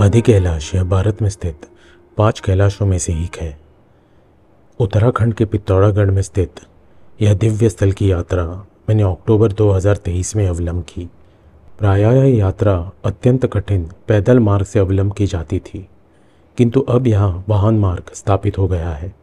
आदि कैलाश यह भारत में स्थित 5 कैलाशों में से एक है। उत्तराखंड के पिथौरागढ़ में स्थित यह दिव्य स्थल की यात्रा मैंने अक्टूबर 2023 में अवलंब की। प्रायः यह यात्रा अत्यंत कठिन पैदल मार्ग से अवलंब की जाती थी, किंतु अब यहाँ वाहन मार्ग स्थापित हो गया है।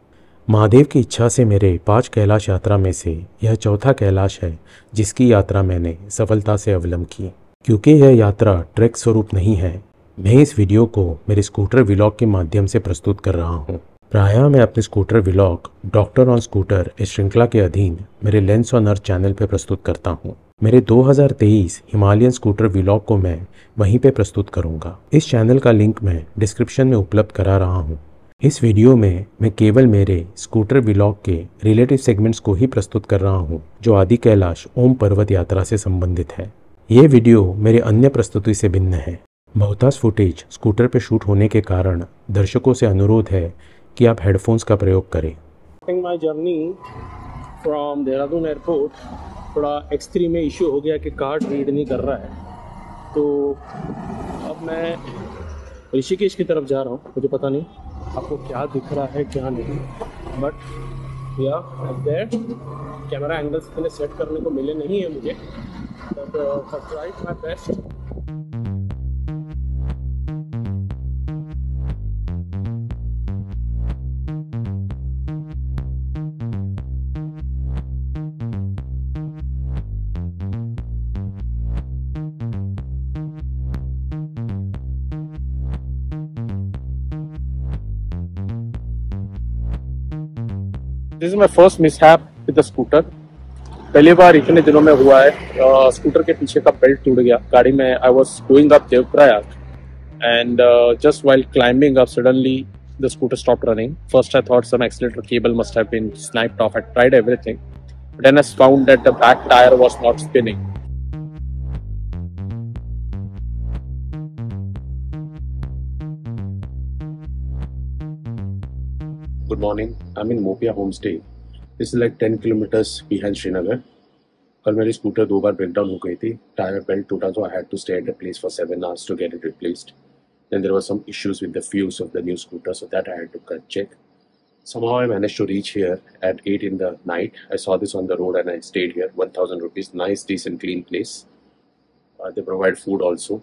महादेव की इच्छा से मेरे 5 कैलाश यात्रा में से यह चौथा कैलाश है जिसकी यात्रा मैंने सफलता से अवलंब की। क्योंकि यह यात्रा ट्रैक स्वरूप नहीं है, मैं इस वीडियो को मेरे स्कूटर व्लॉग के माध्यम से प्रस्तुत कर रहा हूँ। प्रायः मैं अपने scooter vlog doctor on scooter इस श्रृंखला के अधीन मेरे लेंस ऑन अर्थ चैनल पर प्रस्तुत करता हूँ। मेरे 2023 हिमालयन स्कूटर व्लॉग को मैं वहीं पे प्रस्तुत करूँगा। इस चैनल का लिंक मैं डिस्क्रिप्शन में उपलब्ध करा रहा हूँ। इस वीडियो में मैं केवल मेरे स्कूटर व्लॉग के रिलेटिव सेगमेंट्स को ही प्रस्तुत कर रहा हूँ जो आदि कैलाश ओम पर्वत यात्रा से संबंधित है। ये वीडियो मेरे अन्य प्रस्तुति से भिन्न है। बहुतांश फुटेज स्कूटर पे शूट होने के कारण दर्शकों से अनुरोध है कि आप हेडफोन्स का प्रयोग करें। My journey from Dehradun airport थोड़ा X3 में इशू हो गया कि कार्ड रीड नहीं कर रहा है, तो अब मैं ऋषिकेश की तरफ जा रहा हूँ। मुझे पता नहीं आपको क्या दिख रहा है क्या नहीं, बट या देयर कैमरा एंगल्स इतने सेट करने को मिले नहीं है मुझे, but tried my best. This is my first mishap with the scooter. पहली बार इतने दिनों में हुआ है। स्कूटर के पीछे का बेल्ट टूट गया गाड़ी में। I was going up Devprayag and just while climbing up suddenly the scooter stopped running. First I thought some accelerator cable must have been sniped off. I tried everything, but then I found that the back tire was not spinning. Good morning. I'm in Mopia homestay. This is like 10 kilometers behind Srinagar. कल मेरी scooter 2 बार breakdown हो गई थी, tyre belt टूटा, so I had to stay at the place for 7 hours to get it replaced. Then there were some issues with the fuse of the new scooter, so that I had to check. Somehow I managed to reach here at 8 in the night. I saw this on the road and I stayed here. 1,000 rupees, nice, decent, clean place. They provide food also.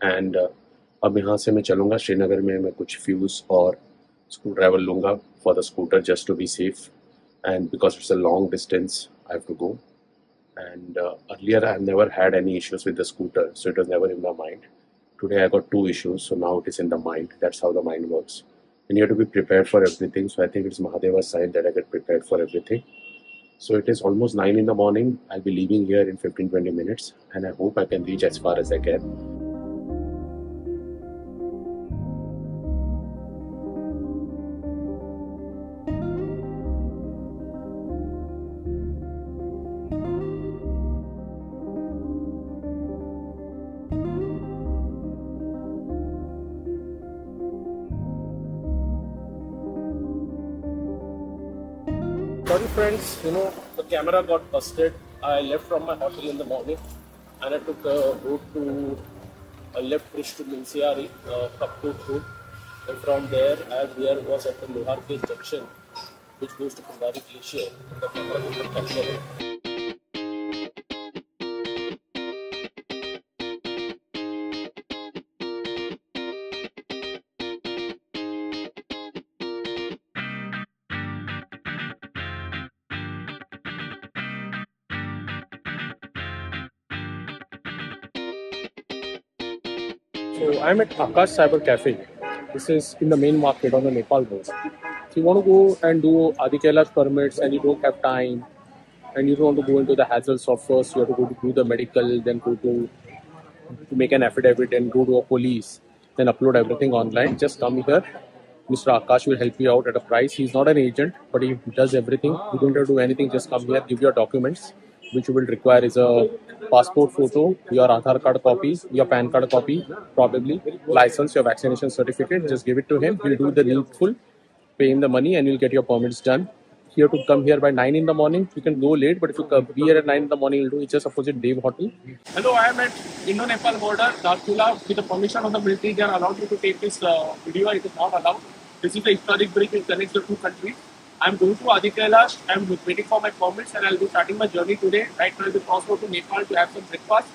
And अब यहाँ से मैं चलूँगा श्रीनगर में। मैं कुछ fuse और screw driver लूँगा for the scooter just to be safe, and because it's a long distance I have to go. And earlier I have never had any issues with the scooter, so it was never in my mind. Today I got 2 issues, so now it is in the mind. That's how the mind works, and you have to be prepared for everything. So I think it's Mahadeva I sign that I get prepared for everything. So it is almost 9 in the morning. I'll be leaving here in 15-20 minutes, and I hope I can reach as far as I can. Sorry friends, the camera got busted. I left from my hotel in the morning and I took a route to a left bridge to Minsiari, Kapkot road. And from there, as there was at the Loharkesh junction, which goes to Gauri Glacier, the camera couldn't capture it. So I'm at Akash Cyber Cafe. This is in the main market on the Nepal border. If you want to go and do Adi Kailash permits and you don't have time and you don't want to go into the hassles of first you have to go to do the medical, then go to make an affidavit and go to a police, then upload everything online, just come here. Mr Akash will help you out at a price. He's not an agent, but he does everything. You don't have to do anything, just come here, give your documents. Which you will require is a passport photo, your Aadhaar card copy, your PAN card copy, probably license, your vaccination certificate. Just give it to him. He'll do the needful, pay him the money, and you'll get your permits done. you have to come here by 9 in the morning. You can go late, but if you be here at 9 in the morning, you'll do. It's just opposite Dev Hotel. Hello, I am at Indo-Nepal Border, Dharchula. With the permission of the military, they are allowed me to take this video. It is not allowed. This is the historic bridge which connects the two countries. I am going to Adi Kailash. I am waiting for my permits, and I'll be starting my journey today. Right now, I'll be cross over to Nepal to have some breakfast,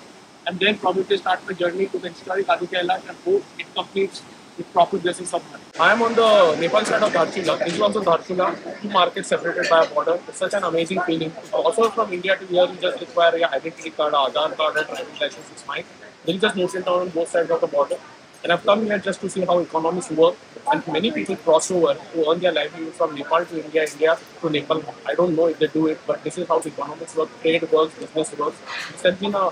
and then probably start my journey to the historic Adi Kailash and hope it completes with proper blessings of God. I am on the Nepal side of Dharchula. This is also Dharchula, two markets separated by a border. It's such an amazing feeling. Also from India to here, you just require your identity card, Aadhaar card, and driving license is fine. There is just no town on both sides of the border. And I've come here just to see how economies work. And many people cross over to earn their livelihood from Nepal to India, India to Nepal. I don't know if they do it, but this is how the economics work, trade works, business works. This has been a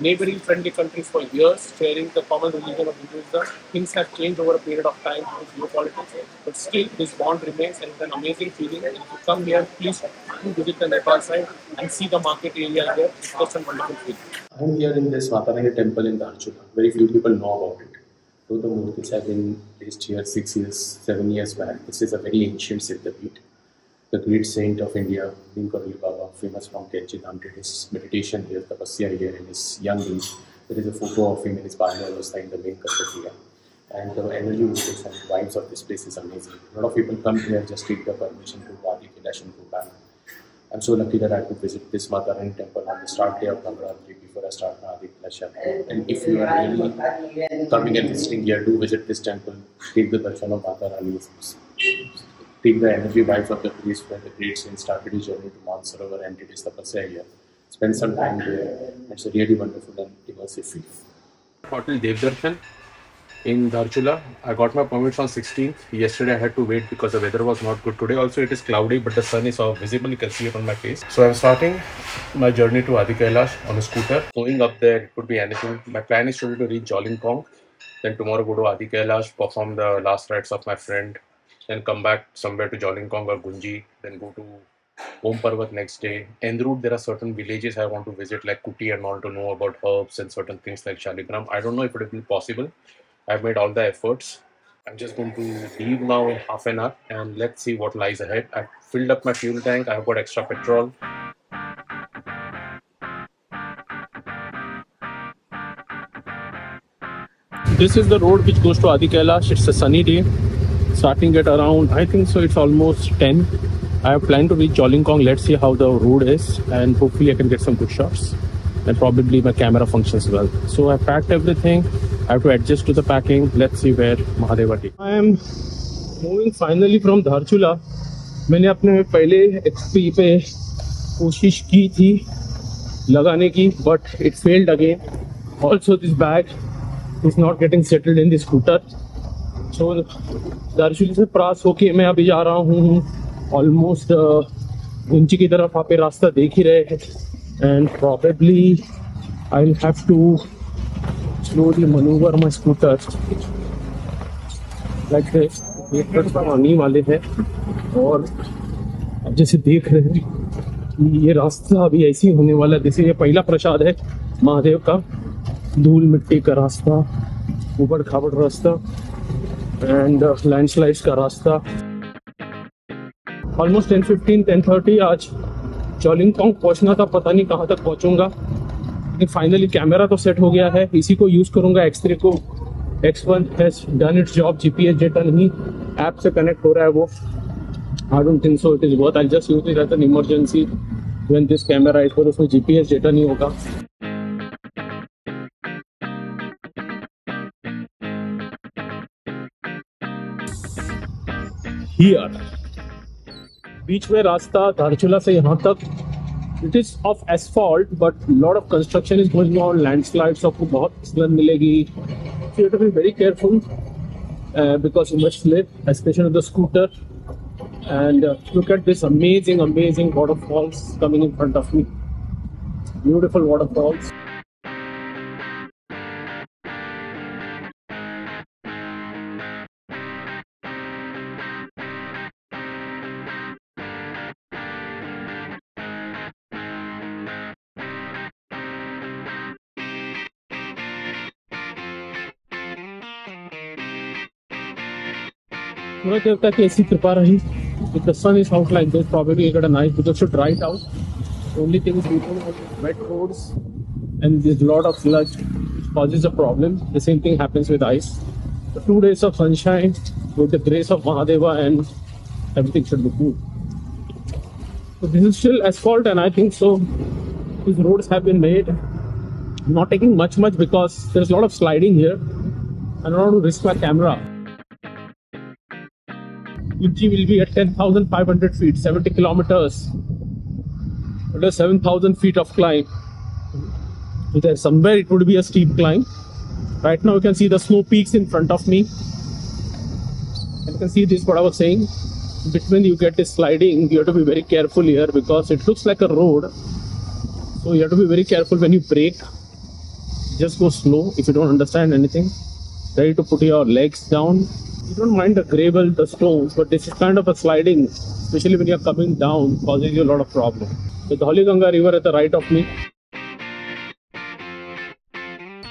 neighboring friendly countries for years, sharing the common religion of Hinduism. Things have changed over a period of time with geopolitics, but still this bond remains and it's an amazing feeling. And if you come here, please do visit the Nepal side and see the market area here. It's just a wonderful feeling. I'm here in this Mata Rani temple in Dharchula. Very few people know about it. Though the murtis have been placed here 6 years, 7 years back, this is a very ancient SiddhaPith. The great saint of India, Neem Karoli Babaji, famous from Dehradhun, did his meditation here, tapasya here in his young age. There is a photo of him in his Banyavastha in the main cafeteria. And the energy voltage and vibes of this place is amazing. A lot of people come here, just take the permission to Adi Kailāśa and go back. I'm so lucky that I could visit this Mata Rani temple on the start day of Navratri before I start my Ādi Kailāśa Yatra. And if you are really coming and visiting here, do visit this temple, take the Darshan of Mata Rani, take the energy vibes of the place where the great saint started his journey to Mansarovar and did his tapasya here. Spend some time there. It's a really wonderful and immersive feel. Hotel Devdarshan in Dharchula. I got my permits on 16th. Yesterday I had to wait because the weather was not good. Today also it is cloudy, but the sun is visible. You can see it on my face. So I'm starting my journey to Adi Kailash on a scooter. Going up there, it could be anything. My plan is to reach Kong. Then tomorrow go to Adi Kailash, perform the last rites of my friend. Then come back somewhere to Kong or Gunji. Then go to Om Parvat next day. En route, there are certain villages I want to visit, like Kuti and all, to know about herbs and certain things like Shaligram. I don't know if it will be possible. I've made all the efforts. I'm just going to leave now in half an hour and let's see what lies ahead. I've filled up my fuel tank. I've got extra petrol. This is the road which goes to Adi Kailash. It's a sunny day. Starting at around, I think so, it's almost 10. I have planned to reach Kong. Let's see how the road is and hopefully I can get some good shots. And probably my camera functions well. So I packed everything. I have to adjust to the packing. Let's see where Mahadeva takes. I am moving finally from Dharchula. मैंने अपने पहले XP पे कोशिश की थी लगाने की, but it failed again. Also this bag is not getting settled in the scooter. So Dharchula से क्रॉस होके मैं अभी जा रहा हूँ almost गुंची की तरफ. आप पे रास्ता देख ही रहे हैं. And probably I'll have to slowly maneuver my scooter like this. आने वाले हैं और अब जैसे देख रहे हैं कि ये रास्ता अभी ऐसे ही होने वाला है जैसे ये पहला प्रसाद है महादेव का. धूल मिट्टी का रास्ता, ऊबड़ खाबड़ रास्ता एंड लैंडस्लाइड्स का रास्ता. ऑलमोस्ट 10:15, 10:30 आज Kong पहुंचना था. पता नहीं कहाँ तक पहुंचूंगा, लेकिन फाइनली कैमरा तो सेट हो गया है. इसी को यूज करूंगा. X3 को X1 has done its job. GPS data नहीं ऐप से कनेक्ट हो रहा है वो. I don't think so it is worth. I'll just use it as an emergency when this camera is, पर उसमें GPS डेटा नहीं होगा. Here बीच में रास्ता धारचूला से यहाँ तक it is of asphalt, but lot of construction is going on. Landslides आपको बहुत फिसलन मिलेगी. So you have to be very careful because you must slip, especially with the scooter. And look at this amazing waterfalls coming in front of me. Beautiful waterfalls. सूरज देवता की ऐसी कृपा रही If the sun is out like this, probably you get a nice, because it should dry it out. The only thing is we don't want wet roads and there's a lot of sludge which causes a problem. The same thing happens with ice. So 2 days of sunshine with the grace of Mahadeva and everything should be good. So this is still asphalt, and I think so these roads have been made. I'm not taking much because there's a lot of sliding here. I don't want to risk my camera. Uchi will be at 10,500 feet, 70 kilometers. Under 7,000 feet of climb. There somewhere it would be a steep climb. Right now you can see the snow peaks in front of me. And you can see this, what I was saying. Between you get this sliding, you have to be very careful here because it looks like a road. So you have to be very careful when you brake. Just go slow if you don't understand anything. Ready to put your legs down. You don't mind the gravel, the stones, but this is kind of a sliding, especially when you're coming down, causes you a lot of problem. The Kali Ganga river at the right of me.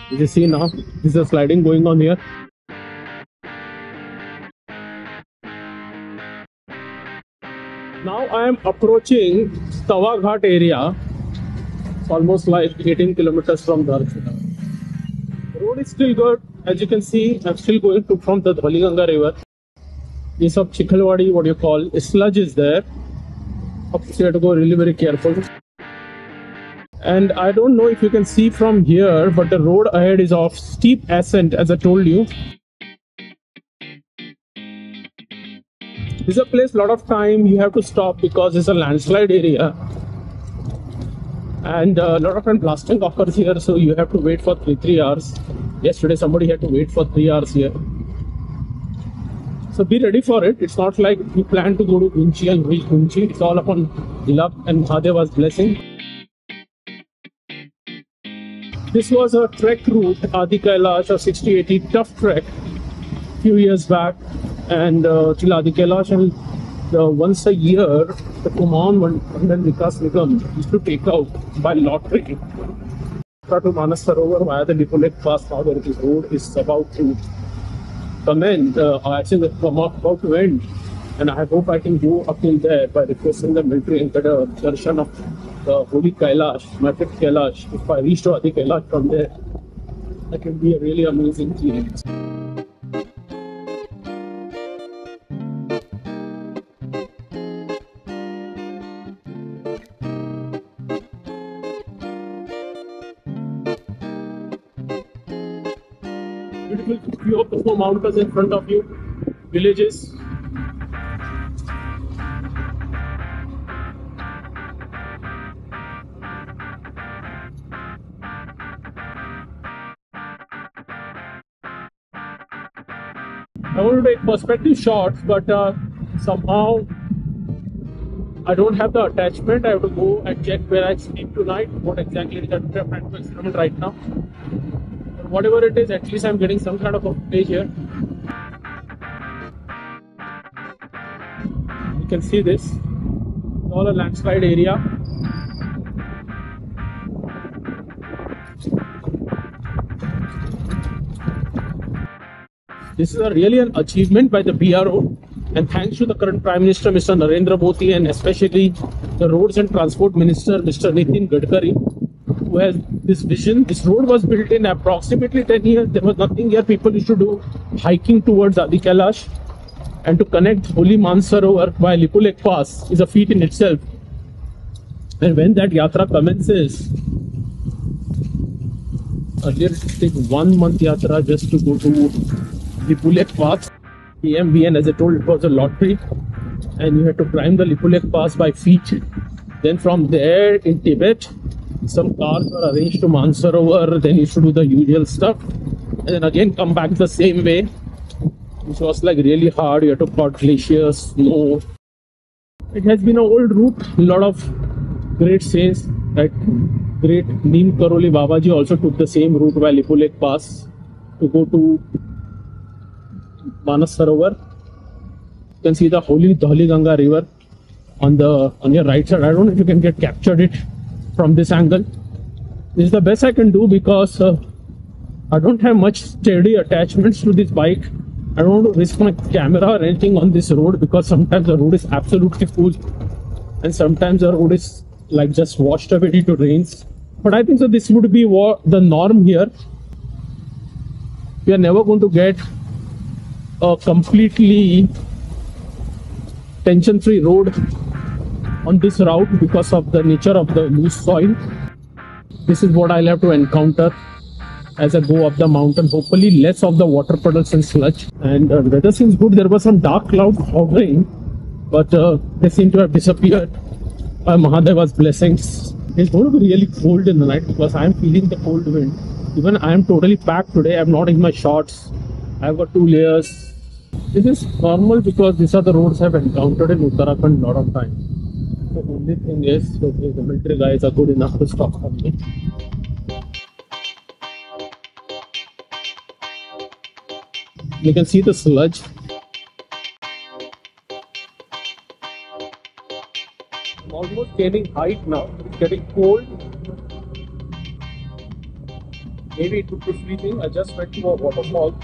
You see now, this is a sliding going on here. Now I am approaching Tawa Ghat area. It's almost like 18 kilometers from Dharchula. The road is still good. As you can see, I'm still going to from the Kali Ganga river. This of Chikhalwadi, what you call, sludge is there. So you have to go really very careful. And I don't know if you can see from here, but the road ahead is of steep ascent, as I told you. This is a place, a lot of time you have to stop because it's a landslide area. And a lot of time blasting occurs here, so you have to wait for 3 hours. Yesterday somebody had to wait for 3 hours here. So be ready for it. It's not like you plan to go to Gunchi and reach Gunchi. It's all upon luck and Mahadeva's blessing. This was a trek route, Adi Kailash, a 60-80 tough trek few years back. And till Adi Kailash, and once a year, the Kuman Mandan Vikas Nigam used to take out by lottery to Manasarovar via the Lipulekh pass. Now where this road is about to come in, actually about to end, and I hope I can go up till there by requesting the military and get a darshan of the holy Kailash, my fifth Kailash. If I reach to Adi Kailash from there, that can be a really amazing experience. Beautiful view of the 4 mountains in front of you, villages. I want to take perspective shots, but somehow I don't have the attachment. I have to go and check where I sleep tonight, what exactly is I'm trying to experiment right now. But whatever it is, at least I'm getting some kind of a footage here. You can see this. It's all a landslide area. This is really an achievement by the BRO, and thanks to the current Prime Minister Mr Narendra Modi, and especially the Roads and Transport Minister Mr Neem Karoli Babaji, who has this vision. This road was built in approximately 10 years. There was nothing here. People used to do hiking towards Adi Kailash, and to connect Kali Māta by Lipulekh Pass is a feat in itself. And when that yatra commences, earlier it would take 1 month yatra just to go to Lipulekh Pass. PMVN, as I told, it was a lottery, and you had to climb the Lipulekh Pass by feet. Then from there in Tibet, some cars were arranged to Mansarovar. Then you used to do the usual stuff, and then again come back the same way, which was like really hard. You had to cross glaciers, snow. It has been an old route. A lot of great saints, like great Neem Karoli Babaji also took the same route by Lipulekh Pass to go to Manasarovar. You can see the holy Kali Ganga river on your right side. I don't know if you can get captured it from this angle. This is the best I can do because I don't have much sturdy attachments to this bike. I don't want to risk my camera or anything on this road because sometimes the road is absolutely full and sometimes the road is like just washed away due to rains. But I think so this would be the norm here. We are never going to get a completely tension-free road on this route because of the nature of the loose soil. This is what I'll have to encounter as I go up the mountain. Hopefully less of the water puddles and sludge. And the weather seems good. There were some dark clouds hovering, but they seem to have disappeared by Mahadeva's blessings. It's going to be really cold in the night because I'm feeling the cold wind. Even I am totally packed today. I'm not in my shorts. I've got 2 layers. This is normal because these are the roads I've encountered in Uttarakhand a lot of time. The only thing is, okay, the military guys are good enough to stop for me. You can see the sludge. I'm almost gaining height now. It's getting cold. Maybe it would be freezing. I just went to a waterfall.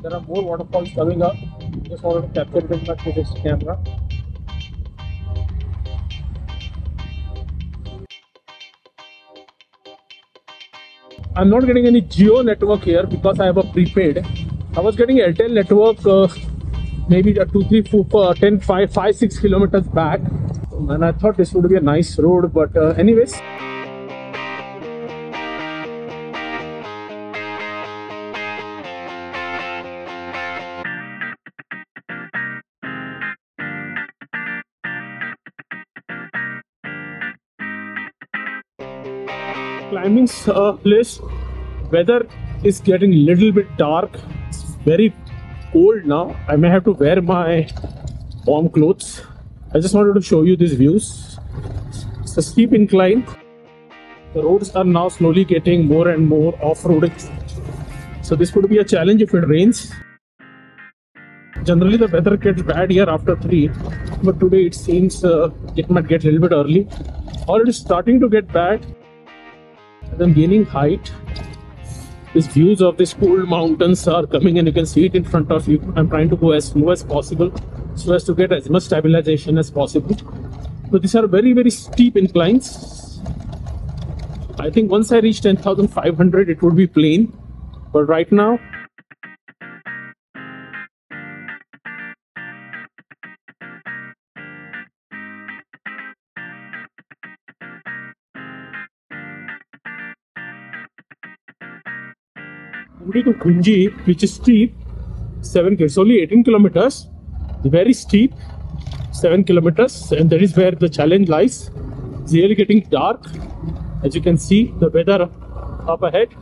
There are more waterfalls coming up. Just wanted to capture it with my 360 camera. I'm not getting any Geo network here because I have a prepaid. I was getting Airtel network maybe 2, 3, 4, 10, 5, 6 kilometers back. And I thought this would be a nice road, but anyways. Climbing place, weather is getting a little bit dark. It's very cold now. I may have to wear my warm clothes. I just wanted to show you these views. It's a steep incline. The roads are now slowly getting more and more off-roading. So this could be a challenge if it rains. Generally the weather gets bad here after 3, but today it seems it might get a little bit early. Already starting to get bad. As I'm gaining height, these views of these cold mountains are coming and you can see it in front of you. I'm trying to go as slow as possible so as to get as much stabilization as possible. So these are very, very steep inclines. I think once I reach 10,500 it would be plain, but right now moving to Kunji, which is steep, it's only 18 kilometers, very steep, 7 kilometers, and that is where the challenge lies. It's really getting dark. As you can see, the weather up ahead.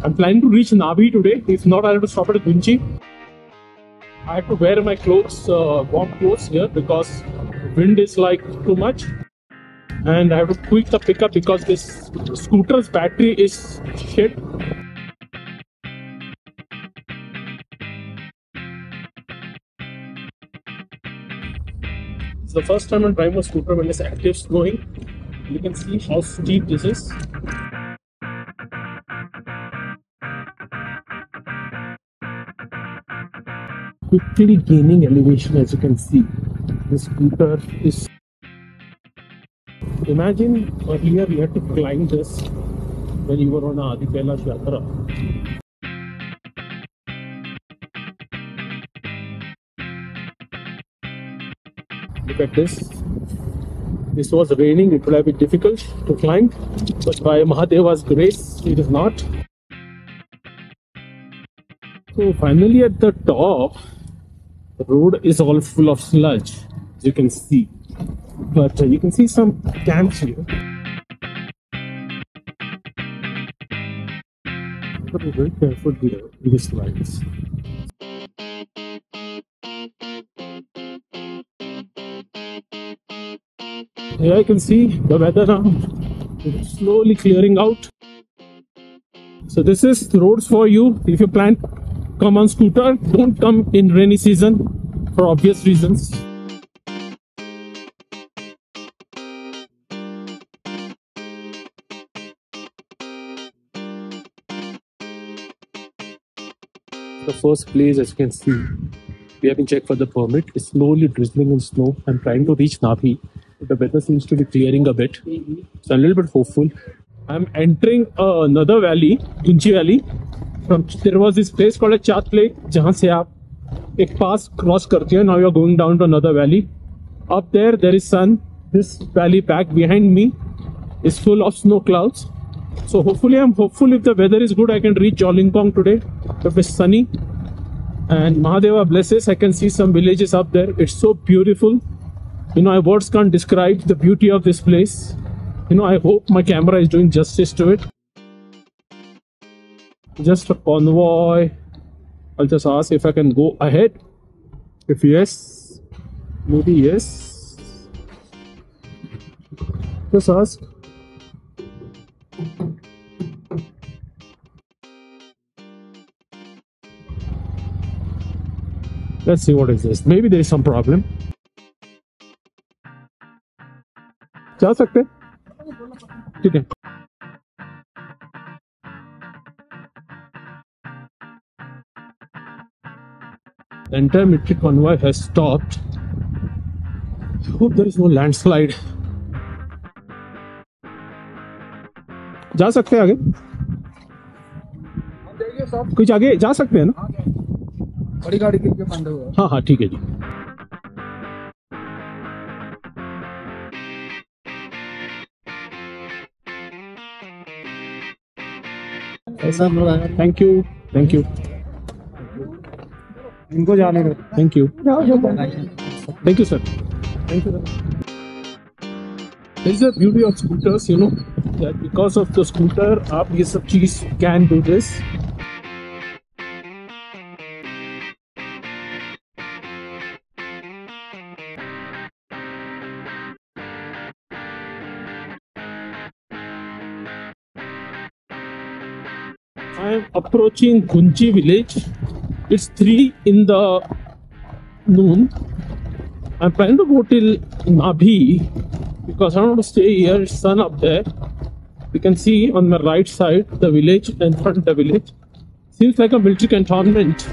I'm planning to reach Nabi today. If not, I'll have to stop at Kunji. I have to wear my clothes, warm clothes here because wind is like too much. And I have to tweak the pickup because this scooter's battery is shit. It's the first time I'm driving a scooter when it's active going. You can see how steep this is. Quickly gaining elevation, as you can see. The scooter is. Imagine earlier you had to climb this when you were on Adi Kailash Yatra. Look at this. This was raining, it would have been difficult to climb, but by Mahadeva's grace, it is not. So finally at the top, the road is all full of sludge, as you can see. But you can see some camps here. But be very careful here in these slides. Here I can see the weather now slowly clearing out. So this is the roads for you. If you plan to come on scooter, don't come in rainy season for obvious reasons. The first place, as you can see, we have been checked for the permit. It's slowly drizzling in snow. I'm trying to reach Navi. The weather seems to be clearing a bit. So I'm a little bit hopeful. I'm entering another valley, Gunchi Valley. There was this place called a Chat Lake, जहाँ से आप एक pass cross करते हैं. Now you're going down to another valley. Up there is sun. This valley back behind me is full of snow clouds. So hopefully, I'm hopeful if the weather is good, I can reach Jolingpong today. If it's sunny and Mahadeva blesses, I can see some villages up there. It's so beautiful. You know, words can't describe the beauty of this place. You know, I hope my camera is doing justice to it. Just a convoy. I'll just ask if I can go ahead. If yes, maybe yes. Just ask. Let's see what is this. Maybe there is some problem. जा सकते हैं? ठीक है. The entire military convoy has stopped. I hope there is no landslide. जा सकते हैं आगे? कुछ आगे जा सकते हैं ना? बड़ी गाड़ी के लिए बंद हुआ. हाँ हाँ ठीक है जी. Thank you. Thank you. इनको जाने दो. Thank you. Thank you, sir. Thank you. This is the beauty of scooters, you know, that because of the scooter, आप ये सब चीज can do this. I am approaching Gunchi village. It's 3 in the noon. I'm planning to go till Nabhi because I don't want to stay here. It's sun up there. You can see on my right side the village and front of the village. Seems like a military cantonment.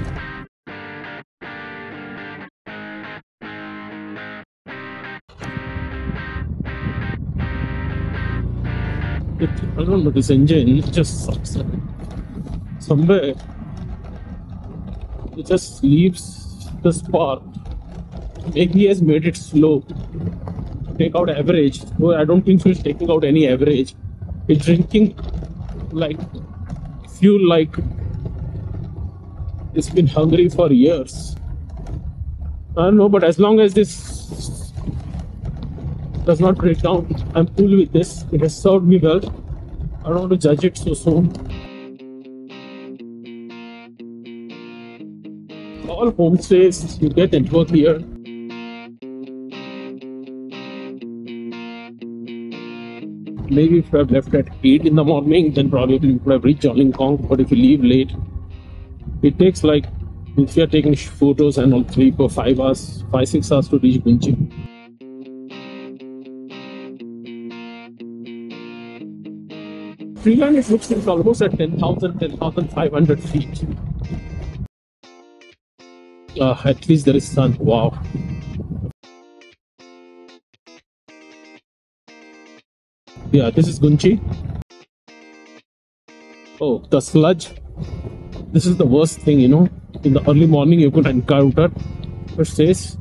I don't know, this engine just sucks. Somewhere it just leaves the spark. Maybe he has made it slow to take out average. No, I don't think so. He's taking out any average. It's drinking like fuel, like it's been hungry for years. I don't know, but as long as this does not break down, I'm cool with this. It has served me well. I don't want to judge it so soon. All homestays, you get network here. Maybe if you have left at 8 in the morning, then probably you could have reached Jolingpong. But if you leave late, it takes like, if you are taking photos and all 3 or 5 hours, 5-6 hours to reach Gunchi. Freeland, it looks like almost at 10,500 feet. At least there is sun. Wow. Yeah, this is Gunchi. Oh, the sludge. This is the worst thing, you know. In the early morning, you could encounter. It says.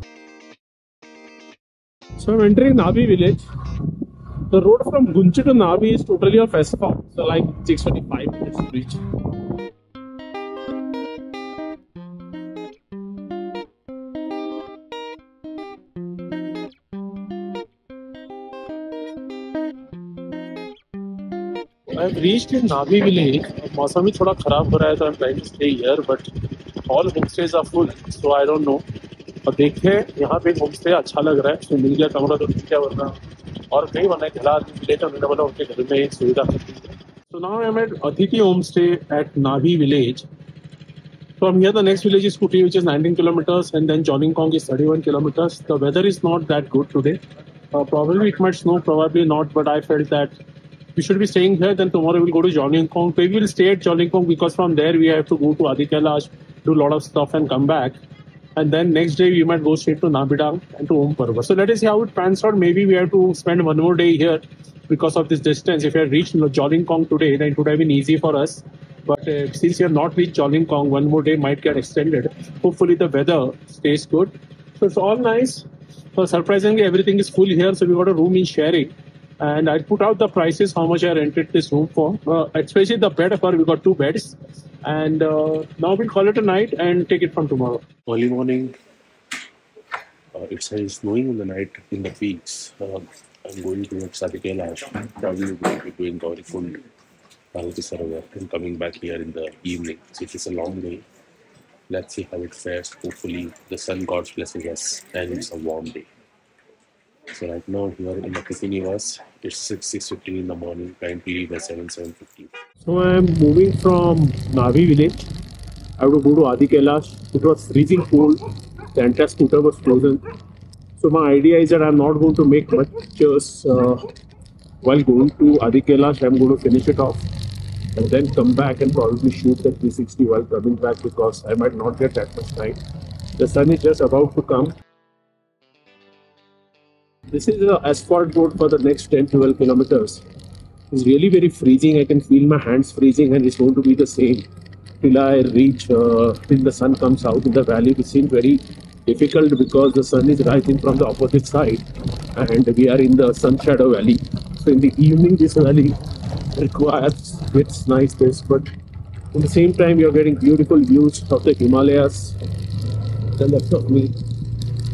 So I'm entering Navi village. The road from Gunchi to Navi is totally of asphalt. So like 6:25 minutes to reach. I've reached in Navi village. मौसम भी थोड़ा खराब हो रहा है तो I'm trying to stay here, but all homestays are full, so I don't know. और देखें यहाँ पे homestay अच्छा लग रहा है, तो मिल गया कमरा तो ठीक है, वरना और कहीं वरना खिला विलेज और मैंने बोला उनके घर में सुविधा करती है. So now I'm at Adi homestay at Navi village. From here the next village is Kuti, which is 19 kilometers, and then Jolingpong is 31 kilometers. The weather is not that good today. Probably it might snow, probably not, but I felt that we should be staying here. Then tomorrow we'll go to Jolingpong. Maybe we'll stay at Jolingpong because from there we have to go to Adi Kailash, do a lot of stuff and come back. And then next day we might go straight to Nabida and to Om Parvat. So let us see how it pans out. Maybe we have to spend one more day here because of this distance. If we had reached Kong today, then it would have been easy for us. But since we have not reached Kong, one more day might get extended. Hopefully the weather stays good. So it's all nice. So surprisingly, everything is full here. So we got a room in sharing. And I put out the prices, how much I rented this room for. Especially the bed, we got 2 beds. And now we'll call it a night and take it from tomorrow. Early morning, it says snowing in the night in the peaks. I'm going towards Adi Kailash. Probably going to be doing Gauri Kund, Manasarovar, and coming back here in the evening. So it is a long day. Let's see how it fares. Hopefully the sun gods blesses us and it's a warm day. So right now here in the Universe, it's 6:15 in the morning. Time to leave at 7:50. So I am moving from Navi village. I have to go to Adi Kailash. It was freezing cold. The entire scooter was frozen. So my idea is that I'm not going to make much pictures while going to Adi Kailash. I'm going to finish it off and then come back and probably shoot the 360 while coming back because I might not get that much time. The sun is just about to come. This is an asphalt road for the next 10-12 kilometers. It's really very freezing. I can feel my hands freezing and it's going to be the same till I reach, till the sun comes out in the valley. It seems very difficult because the sun is rising from the opposite side and we are in the sun shadow valley. So in the evening this valley requires its niceness, but at the same time you are getting beautiful views of the Himalayas. The left of me,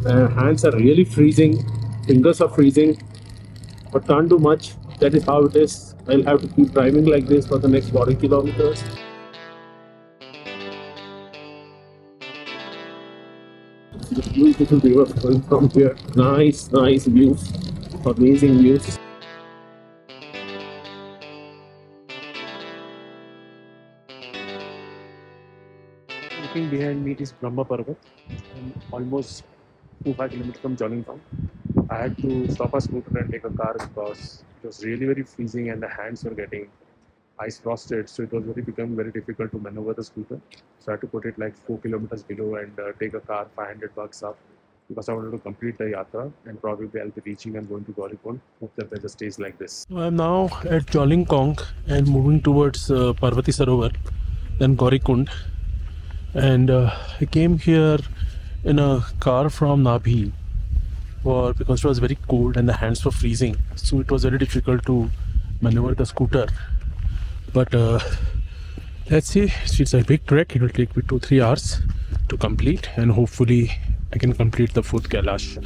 hands are really freezing, fingers are freezing, but can't do much. That is how it is. I'll have to keep driving like this for the next 40 kilometers. The beautiful river flowing from here. Nice views, amazing views. Looking behind me is Brahma Parvat. I'm almost 2-5 kilometers from Town. I had to stop a scooter and take a car because it was really very freezing and the hands were getting ice frosted, so it was becoming very difficult to maneuver the scooter. So I had to put it like 4 kilometers below and take a car $500 up because I wanted to complete the yatra and probably I'll be reaching and going to Gauri Kund. Hope the weather stays like this. So I'm now at Kong and moving towards Parvati Sarovar, then Gauri Kund. And I came here in a car from Nabi because it was very cold and the hands were freezing, so it was very difficult to maneuver the scooter. But let's see, it's a big trek. It will take me 2-3 hours to complete and hopefully I can complete the 4th Kailash.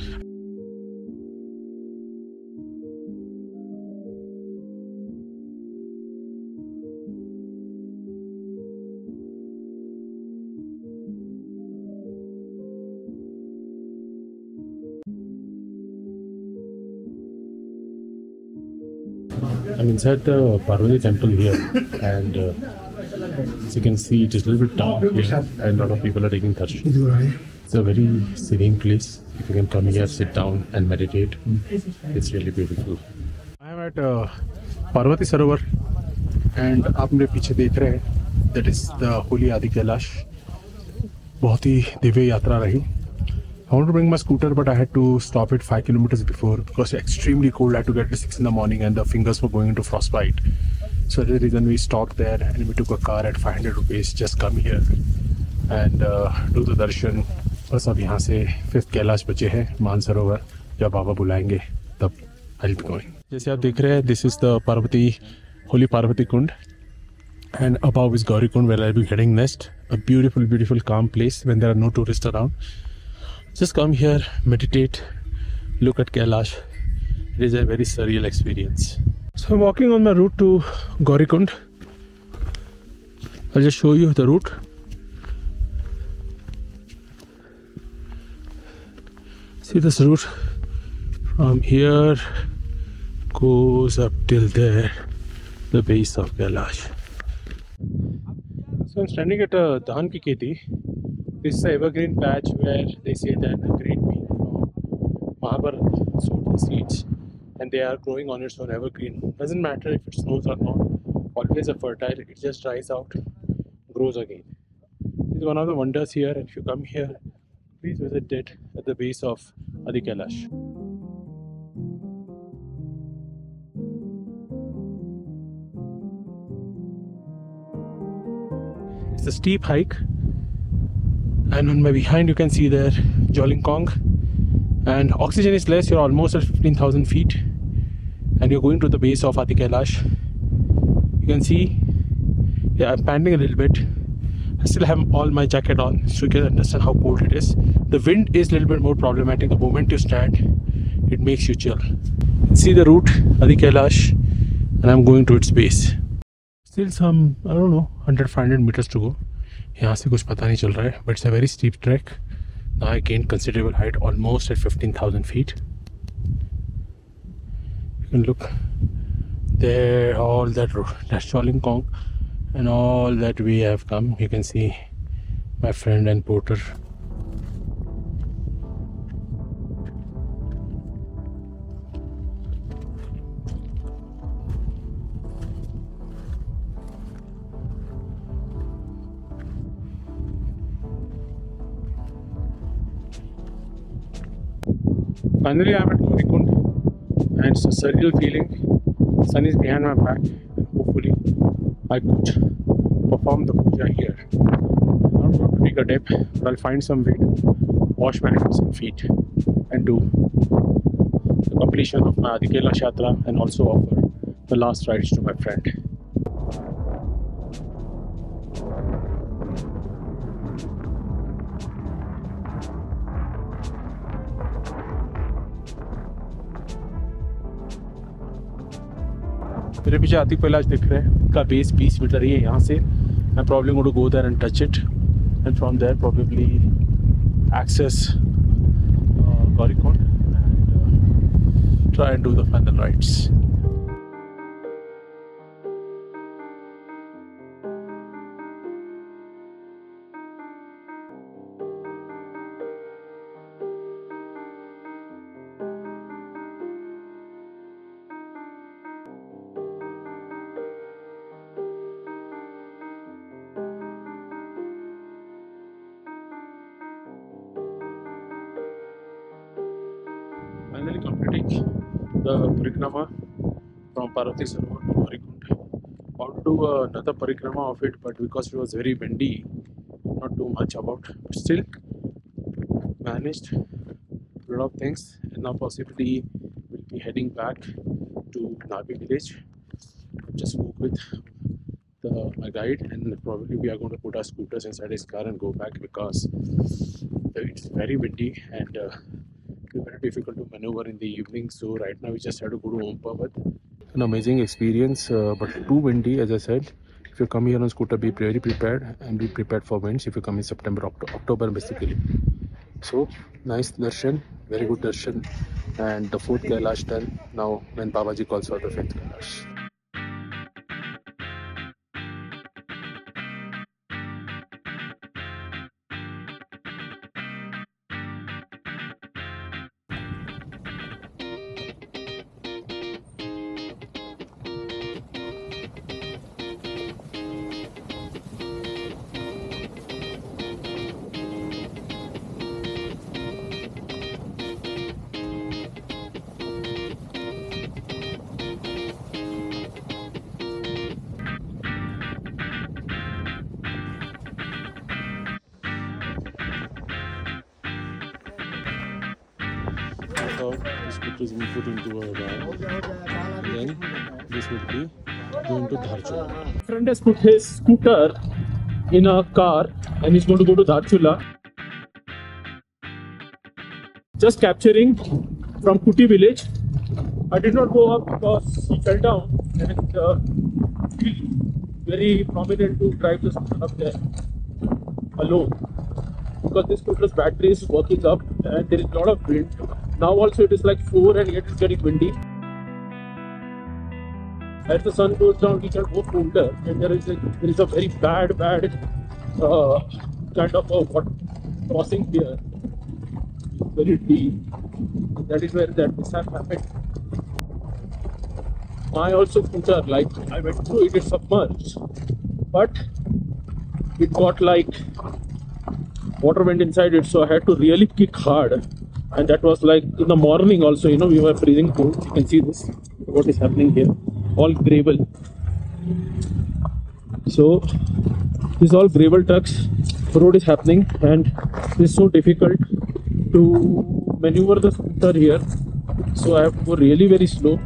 I'm inside the Parvati Temple here and as you can see it is a little bit dark here and a lot of people are taking darshan. It's a very serene place. If you can come here, sit down and meditate, it's really beautiful. I am at Parvati Sarovar and आप मेरे पीछे देख रहे हैं, that is the holy Ādi Kailash. बहुत ही दिव्य यात्रा रही. I wanted to bring my scooter, but I had to stop it 5 kilometers before because it's extremely cold. I had to get to 6 in the morning and the fingers were going into frostbite. So that's the reason we stopped there and we took a car at 500 rupees. Just come here and do the darshan. बस अब यहाँ से 5th Kailash बचे हैं मानसरोवर. जब बाबा बुलाएंगे तब I'll be going. जैसे आप देख रहे हैं, this is the Parvati, holy Parvati Kund, and above is Gauri Kund where I'll be heading next. A beautiful calm place when there are no tourists around. Just come here, meditate, look at Kailash. It is a very surreal experience. So I'm walking on my route to Gauri Kund. I'll just show you the route. See this route from here goes up till there, the base of Kailash. So I'm standing at Dhan ki Kheti. This is an evergreen patch where they say that the great being from Mahabharat sowed the seeds and they are growing on its own evergreen. Doesn't matter if it snows or not, always a fertile, it just dries out, grows again. is one of the wonders here, and if you come here, please visit it at the base of Adi Kailash. It's a steep hike, and on my behind you can see there Kong, and oxygen is less. You're almost at 15,000 feet, and you're going to the base of Adi Kailash. You can see, yeah, I'm panting a little bit. I still have all my jacket on, so you can understand how cold it is. The wind is a little bit more problematic. The moment you stand, it makes you chill. You can see the route, Adi Kailash, and I'm going to its base. Still some, I don't know, 100-500 meters to go. यहाँ से कुछ पता नहीं चल रहा है, but it's a very steep trek. Now I gained considerable height, almost at 15,000 feet. You can look there, all that Kong, and all that we have come. You can see my friend and porter. Finally, I'm at Gauri Kund, and it's a surreal feeling. The sun is behind my back, and hopefully I could perform the puja here. I'm not going to take a dip, but I'll find some way to wash my hands and feet and do the completion of my Ādi Kailāśa Yatra, and also offer the last rites to my friend. मेरे पीछे आदि कैलाश दिख रहा है, का base 20 metre ही है यहाँ से. I'm probably going to go there and touch it, and from there probably access Gauri Kund and try and do the final rites. Finally completing the parikrama from Parvati Sarovar to Gauri Kund. I want to do another parikrama of it, but because it was very windy, not too much about. But still managed a lot of things, and now possibly we'll be heading back to Nabi village. Just spoke with my guide, and probably we are going to put our scooters inside his car and go back, because it's very windy and it's very difficult to maneuver in the evening. So right now we just have to go to Om Parvat. An amazing experience, but too windy, as I said. If you come here on scooter, be very prepared, and be prepared for winds if you come in September, October basically. So nice darshan, very good darshan, and the fourth Kailash done. Now when Babaji calls for the fifth Kailash. This scooters will be put into a van, then this would be going to Dharchula. My friend has put his scooter in a car and he's going to go to Dharchula. Just capturing from Kuti village. I did not go up because he fell down, and very prominent to drive the scooter up there alone, because this scooter's battery is working up and there is a lot of wind. Now also it is like 4 and yet it's getting windy. As the sun goes down, we can go colder, and there is a very bad kind of a water crossing here. It's very deep. That is where that mishap happened. My also scooter, like I went through it, it's submerged, but it got like water went inside it, so I had to really kick hard. And that was like in the morning also, you know, we were freezing cold. You can see this, what is happening here, all gravel. So this is all gravel trucks, road is happening, and it's so difficult to maneuver the scooter here. So I have to go really very slow.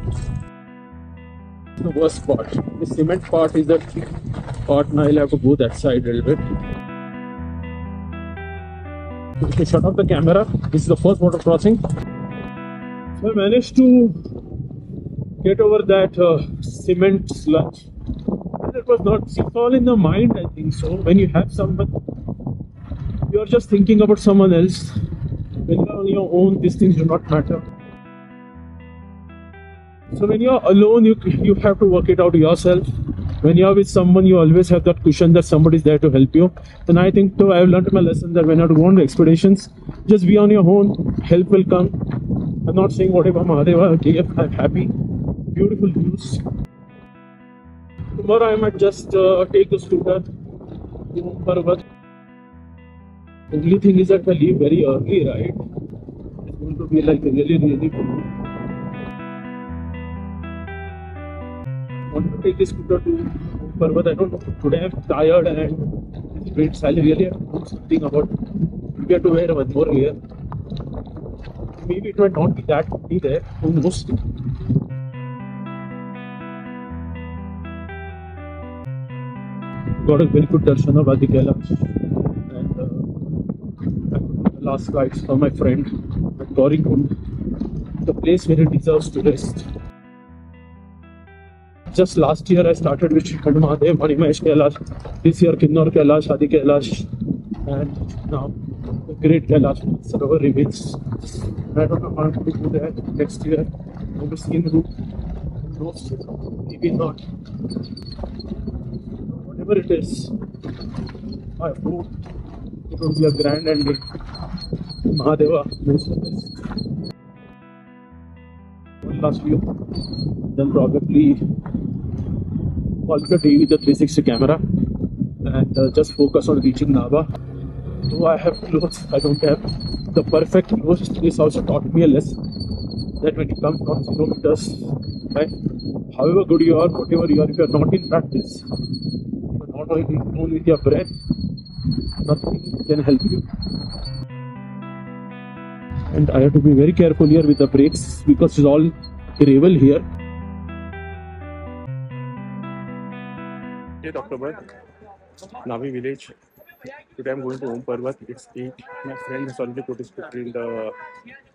The worst part, the cement part is that part. Now I'll have to go that side a little bit. Okay, shut off the camera. This is the first water crossing. So I managed to get over that cement sludge. And it was not, it's all in the mind, I think so. When you have someone, you are just thinking about someone else. When you are on your own, these things do not matter. So when you are alone, you have to work it out yourself. When you are with someone, you always have that cushion that somebody is there to help you. And I think too, I have learned my lesson that when you go on expeditions, just be on your own, help will come. I'm not saying whatever Mahadeva gave, I'm happy. Beautiful views. Tomorrow I might just take the scooter to Om Parvat. Only thing is that I leave very early, right? It's going to be like really cool. I want to take this scooter to Om Parvat. I don't know. Today I'm tired and it's I really have to do something about it. We have to wear one more layer. Maybe it might not be that windy there. Who knows? Got a very good darshan of Adi Kailash. And the last slides for my friend at Gauri Kund, the place where he deserves to rest. Just last year I started with Mahadeva I, Kailash. This year Kinnor Kailash, Adi Kailash, and now the great Kailash Mansarovar remains. I don't know how to do that next year. Maybe skin route, maybe not. Whatever it is, I hope it will be a grand ending. Mahadeva knows the best. One last view, then probably call it a day with the 360 camera and just focus on reaching Nava. Though I have clothes, I don't have the perfect clothes. This also taught me a lesson that when you come from 0 meters, right, however good you are, whatever you are, if you are not in practice, not only with your breath, nothing can help you. And I have to be very careful here with the brakes because it's all gravel here. Hey, October, Navi village. Today I'm going to Om Parvat. It's 8. My friend has already put his scooter in the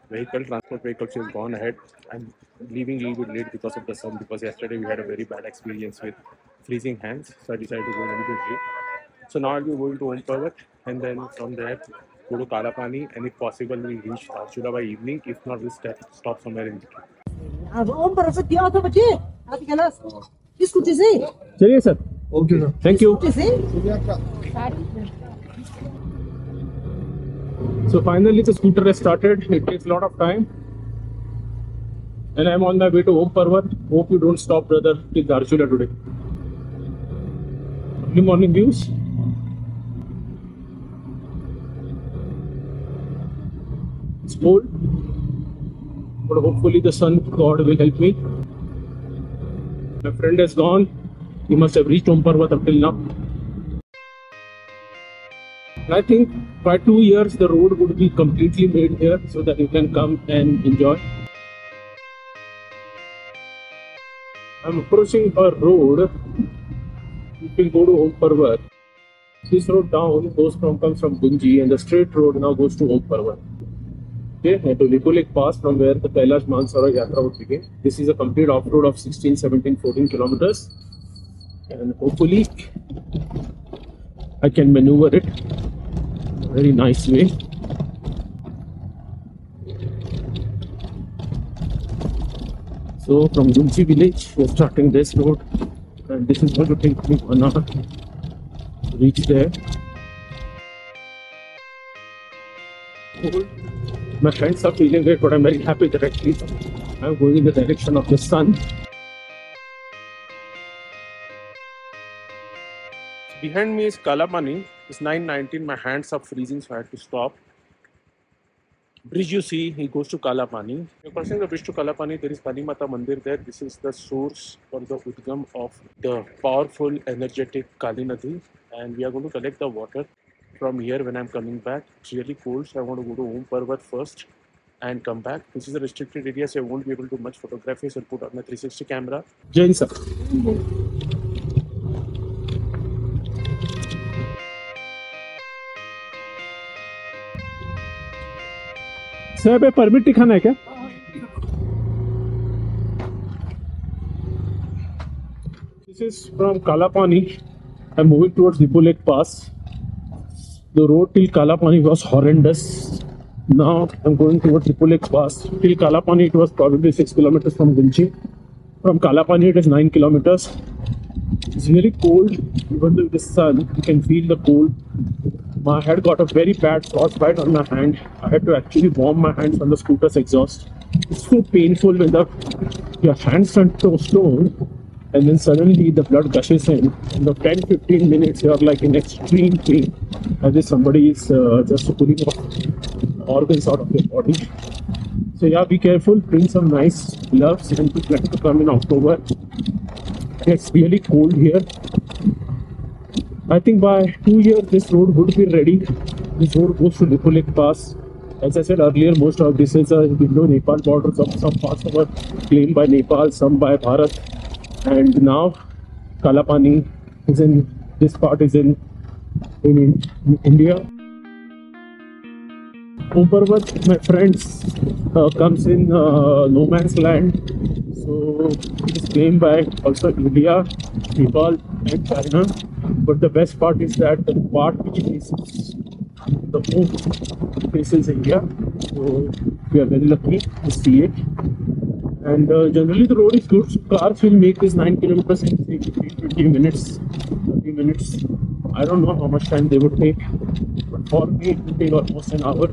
vehicle, transport vehicle. She has gone ahead. I'm leaving a little bit late because of the sun, because yesterday we had a very bad experience with freezing hands. So I decided to go a little bit late. So now I'll be going to Om Parvat, and then from there go to Kalapan, and if possible we'll reach Dharchula by evening. If not, we'll stop somewhere in between. Om Parvat Yatra बच्चे आदि Kailash scooty से चलिए sir. Okay, sir. Thank you. So finally the scooter has started. It takes a lot of time. And I'm on my way to Om Parvat. Hope you don't stop, brother, till Dharchula today. Early morning views. It's cold, but hopefully the sun god will help me. My friend has gone. He must have reached Om Parvat up till now. And I think by 2 years the road would be completely made here so that you can come and enjoy. I'm approaching a road. You can go to Om Parvat. This road down comes from Gunji, and the straight road now goes to Om Parvat. Okay, and to Lipulekh pass from where the Kailash Manasarovar Yatra would begin. This is a complete off-road of 16, 17, 14 kilometers. And hopefully I can maneuver it in a very nice way. So from Gunji village we are starting this road, and this is going to take me 1 hour to reach there. Cold. My friends are feeling great, but I'm very happy that actually I'm going in the direction of the sun. Behind me is Kalapani. It's 9:19. My hands are freezing, so I had to stop. Bridge you see, he goes to Kalapani. You're crossing the bridge to Kalapani. There is Kalimata Mandir there. This is the source or the Udgam of the powerful, energetic Kali Nadi. And we are going to collect the water from here when I'm coming back. It's really cold, so I want to go to Om Parvat first and come back. This is a restricted area, so I won't be able to do much photography, so I'll put on my 360 camera. Jain sir. साहब ये permit दिखाना है क्या? This is from Kalapani. I'm moving towards Lipulekh Pass. The road till Kalapani was horrendous. Now I'm going towards Lipulekh Pass. Till Kalapani it was probably 6 kilometers from Gunchi. From Kalapani it is 9 kilometers. It's really cold. Even though it is sun, you can feel the cold. My head got a very bad frostbite on my hand. I had to actually warm my hands on the scooter's exhaust. It's so painful when your hands turn to stone and then suddenly the blood gushes in. In the 10-15 minutes, you're like in extreme pain as if somebody is just pulling off organs out of your body. So yeah, be careful. Bring some nice gloves and plan to come in October. It's really cold here. I think by 2 years this road would be ready. This road goes to Lipulekh Pass. As I said earlier, most of this is Indo-Nepal Border. Some parts are claimed by Nepal, some by Bharat. And now Kalapani is in, this part is in India. Om Parvat, my friends, comes in no man's land. So it is claimed by also India, Nepal and China. But the best part is that the part which faces the moon faces India. So we are very lucky to see it. And generally the road is good. So cars will make this 9 kilometers in 20 minutes, 30 minutes. I don't know how much time they would take. But for me it will take almost an hour.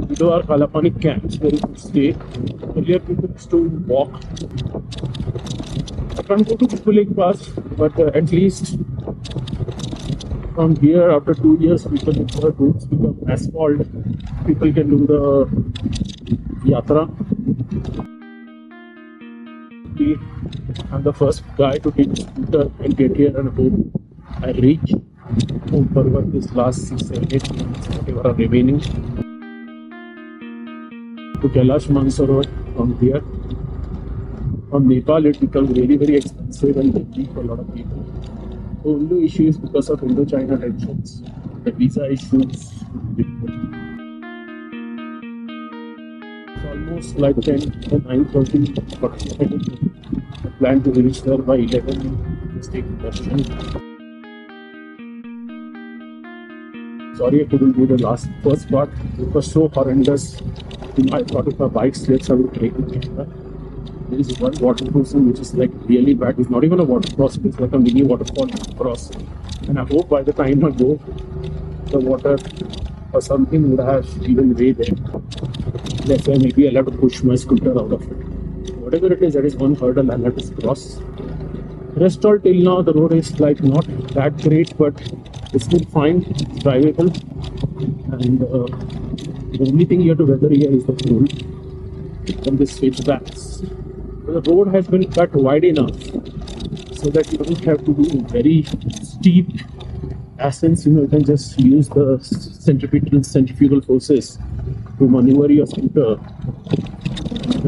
These are Kalapani camps where you could stay. Earlier people used to walk. I can't go to Lipulekh Pass, but at least from here, after 2 years, people the roads become asphalt. People can do the yatra. I'm the first guy to take a scooter and get here, and hope I reach Om Parvat this last 6, 7, 8 months, whatever are remaining. To Kailash Mansarovar from here. From Nepal, it becomes very, very expensive and deadly for a lot of people. The only issue is because of Indo-China tensions, the visa issues. It's almost like 9:30, but I plan to reach there by 11. Just take Darshan. Sorry I couldn't do the first part. It was so horrendous. I thought if my bike slips, I would take the camera. There is one water crossing which is like really bad. It's not even a water crossing, it's like a mini waterfall cross. And I hope by the time I go, the water or something would have given way there. That's why maybe I'll have to push my scooter out of it. Whatever it is, that is one hurdle I'll have to cross. Rest all till now, the road is like not that great, but it's still fine, it's drivable. And the only thing you have to weather here is the cold from the switchbacks. The road has been cut wide enough so that you don't have to do very steep ascents. You can just use the centrifugal forces to maneuver your scooter. And,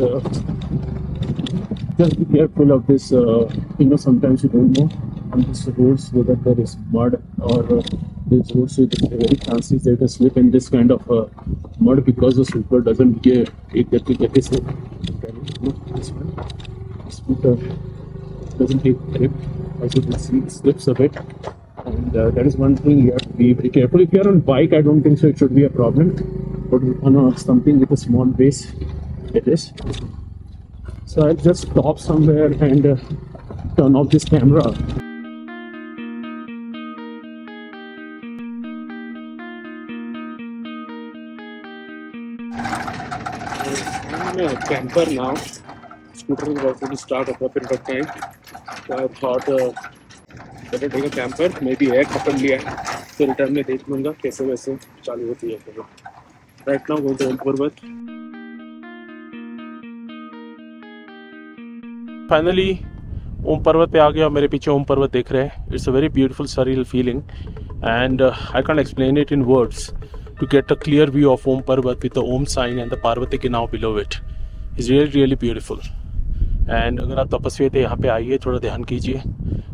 just be careful of this. Sometimes you don't know on these roads whether there is mud or these roads with very chances that you slip in this kind of mud because the scooter doesn't get this. This one, scooter doesn't take grip, as you can see, it slips a bit, and that is one thing you have to be very careful. If you are on bike, I don't think so it should be a problem, but on something with a small base, it is. So I'll just stop somewhere and turn off this camera. I'm a camper now. Scooter is about to start at a period of time. So I thought better take a camper, maybe air पकड़ लिया है, तो return में देख लूँगा कैसे वैसे चालू होती है फिर. Right now going to Om Parvat. Finally Om Parvat पे आ गया. मेरे पीछे Om Parvat देख रहे हैं. It's a very beautiful surreal feeling and I can't explain it in words. To get a clear view of Om Parvat with the Om sign and the Parvati now below it is really beautiful. And अगर आप तपस्वी थे यहाँ पे आइए, थोड़ा ध्यान कीजिए.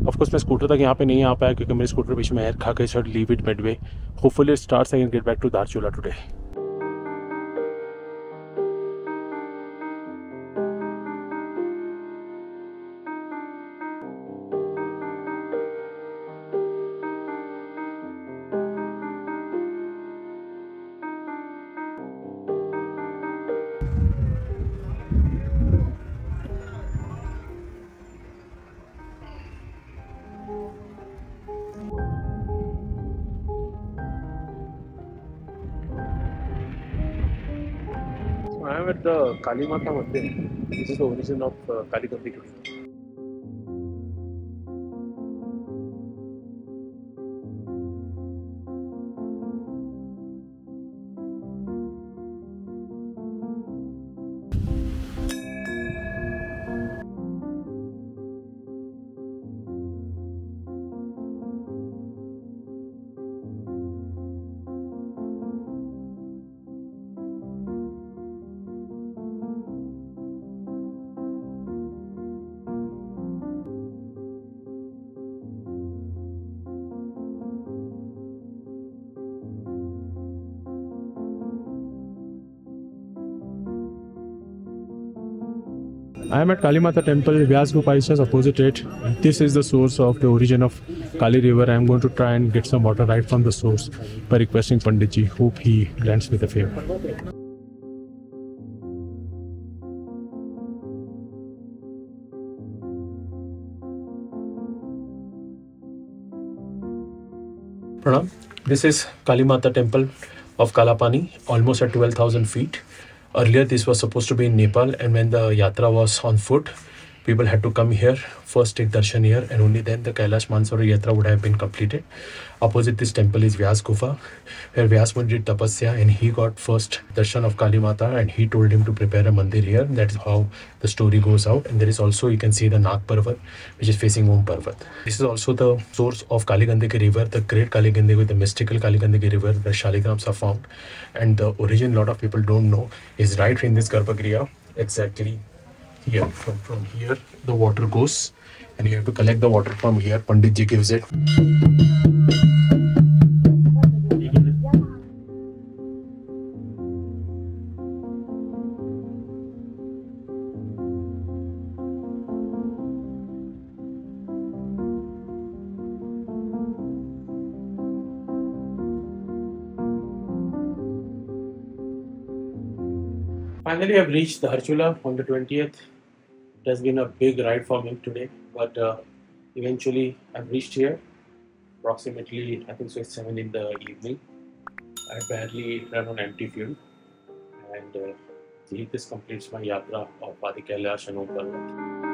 ऑफकोर्स मैं स्कूटर तक यहाँ पे नहीं आ पाया क्योंकि मेरे स्कूटर बीच में एयर खा के shirt leave it midway. Hopefully it starts I can get back to Darchula today. I am at the Kalimata Mandir. This is the origin of Kali Gandaki. I am at Kalimata Temple, Vyas Gupa is just opposite it. This is the source of the origin of Kali River. I am going to try and get some water right from the source by requesting Panditji. Hope he grants me the favor. Pranam. This is Kalimata Temple of Kalapani, almost at 12,000 feet. Earlier, this was supposed to be in Nepal, and when the yatra was on foot, people had to come here, first take darshan here, and only then the Kailash Mansarovar Yatra would have been completed. Opposite this temple is Vyas Gufa, where Vyas Muni did tapasya, and he got first darshan of Kali Māta, and he told him to prepare a mandir here. That is how the story goes out. And there is also, you can see the Naag Parvat, which is facing Om Parvat. This is also the source of Kali Gandaki river, the great Kali Gandaki, the mystical Kali Gandaki river, where shaligrams are found. And the origin, a lot of people don't know, is right in this Garbhagriha, exactly here. From here, the water goes, and you have to collect the water from here. Pandit ji gives it. Finally, I've reached Dharchula on the 20th. It has been a big ride for me today, but eventually I've reached here. Approximately, I think so, it's 7 in the evening. I barely ran on empty fuel, and this completes my yatra of Adi Kailash and Om Parvat.